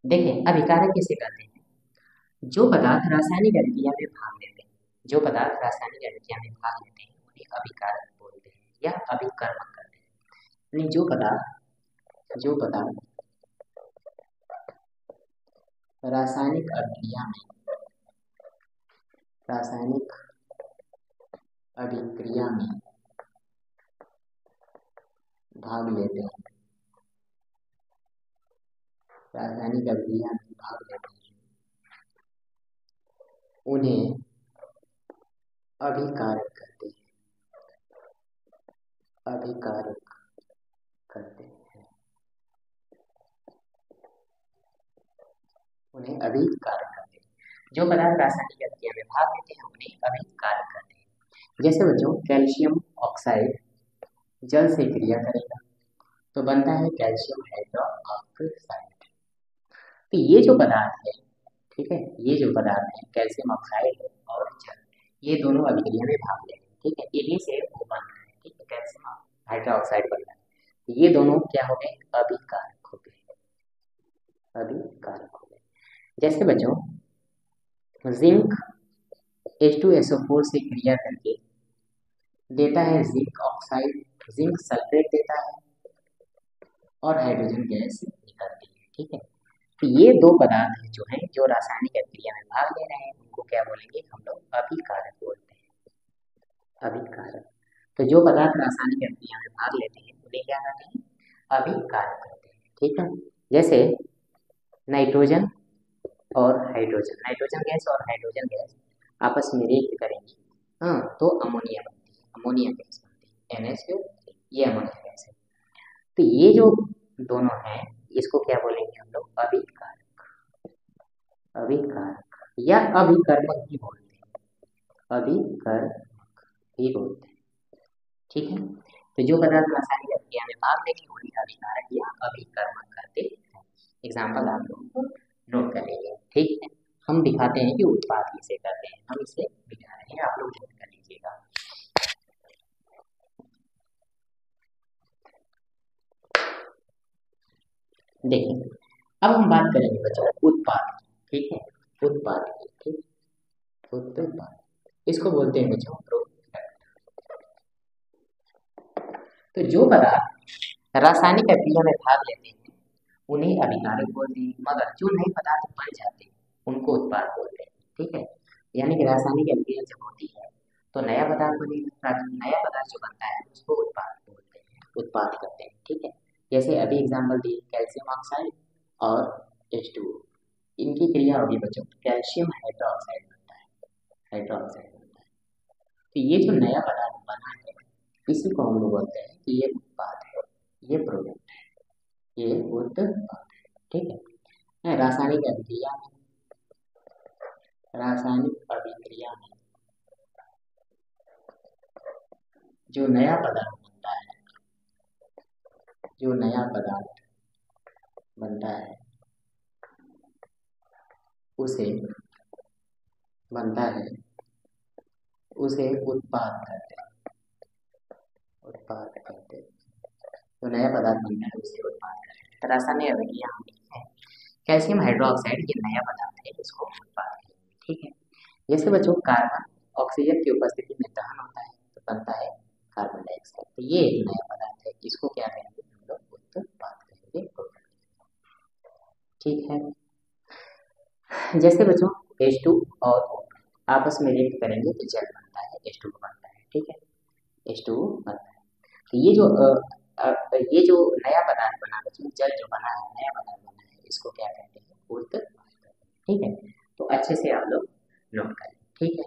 देखें अभिकारक किसे कहते हैं? जो पदार्थ रासायनिक अभिक्रिया में भाग लेते हैं, जो पदार्थ रासायनिक अभिक्रिया में भाग लेते हैं उन्हें अभिकारक बोलते हैं या अभिकर्मक कहते हैं। यानी जो पदार्थ रासायनिक अभिक्रिया में रासायनिक अभिक्रिया में भाग लेते हैं, रासायनिक अभिक्रिया में भाग लेते हैं, उन्हें अभिकारक कहते हैं, अभिकारक कहते हैं, उन्हें अभिकारक कहते हैं। जो पदार्थ रासायनिक अभिक्रिया में भाग लेते हैं उन्हें अभिकारक कहते हैं। जैसे बच्चों कैल्शियम ऑक्साइड जल से क्रिया करेगा तो बनता है कैल्शियम हाइड्रोक्साइड। तो ये जो पदार्थ है, ठीक है, ये जो पदार्थ है कैल्शियम ऑक्साइड और जल, ये दोनों अभिक्रिया में भाग लेंगे, ठीक है, इन्हीं से वो बन रहा है, ठीक है, कैल्शियम हाइड्रोक्साइड बन रहा है। ये दोनों क्या हो गए? अभिकारक हो गए, अभिकारक हो गए। जैसे बच्चों जिंक H2SO4 से क्रिया करके देता है जिंक ऑक्साइड, जिंक सल्फेट देता है और हाइड्रोजन गैस निकलती है, ठीक है। तो ये दो पदार्थ जो हैं जो रासायनिक अभिक्रिया में भाग ले रहे हैं उनको क्या बोलेंगे? हम लोग अभिकारक बोलते हैं, अभिकारक। तो जो पदार्थ रासायनिक अभिक्रिया में भाग लेते हैं उन्हें क्या कहते हैं? अभिकारक कहते हैं, ठीक है। जैसे नाइट्रोजन और हाइड्रोजन, नाइट्रोजन गैस और हाइड्रोजन गैस आपस में रिएक्ट करेंगी, हाँ, तो अमोनिया बनती है, अमोनिया गैस बनती है, NH2, ये अमोनिया गैस है। तो ये जो दोनों हैं इसको क्या बोलेंगे हम लोग? अभिकारक, अभिकारक या अभिकर्मक भी बोलते हैं, अभिकर्मक भी बोलते हैं, ठीक है। तो जो पदार्थ रासायनिक अभिक्रिया में भाग लेंगे उन्हें अभिकारक या अभिकर्मक कहते हैं। एग्जाम्पल आप लोगों को नोट करेंगे, ठीक है। हम दिखाते हैं कि उत्पाद किसे कहते हैं, हम इसे दिखा रहे हैं, आप लोग नोट कर लीजिएगा। देखिए अब हम बात करेंगे बच्चों उत्पाद की, ठीक है, उत्पाद की, ठीक, उत्पाद, इसको बोलते हैं बच्चों प्रोडक्ट। तो जो पदार्थ रासायनिक अभिक्रिया में भाग लेते हैं उन्हें अभिकारक बोलते हैं, मगर जो नए पदार्थ बन जाते हैं उनको उत्पाद बोलते हैं, ठीक है। यानी कि रासायनिक अभिक्रिया जब होती है तो नया पदार्थ बनेगा, नया पदार्थ जो बनता है उसको उत्पाद बोलते हैं, उत्पाद कहते हैं, ठीक है। जैसे अभी एग्जाम्पल दिए कैल्शियम ऑक्साइड और H2O, इनकी क्रिया होगी बच्चों कैल्शियम हाइड्रोक्साइड बनता है, हाइड्रोक्साइड बनता है। तो ये जो नया पदार्थ बना है इसी को हम लोग बोलते हैं कि ये उत्पाद है, ये प्रोडक्ट है, ये उत्पाद है, ठीक है। रासायनिक अभिक्रिया में, रासायनिक अभिक्रिया में जो नया पदार्थ बनता है, जो नया पदार्थ बनता है उसे बनता है उसे उत्पाद कहते हैं, उत्पाद कहते हैं। तो नया पदार्थ बनता है उसे उत्पाद कहते हैं। तो रासायनिक अभिक्रिया हम लिखते हैं कैल्शियम हाइड्रोक्साइड ये नया पदार्थ है, इसको उत्पाद कहेंगे, ठीक है। जैसे बच्चों कार्बन ऑक्सीजन की उपस्थिति में दहन होता है तो बनता है कार्बन डाइऑक्साइड, तो ये एक नया पदार्थ है, इसको क्या कहेंगे हम लोग? उत्पाद कहेंगे, ठीक है। जैसे बच्चों H2 और O आपस में रिएक्ट करेंगे तो जल बनता है, H2O बनता है, ठीक है, H2O बनता है। तो ये जो नया पदार्थ बना बच्चों, जल जो बना है, नया पदार्थ बना है, इसको क्या कहते हैं? उत्पाद, ठीक है। तो अच्छे से आप लोग नोट करें, ठीक है।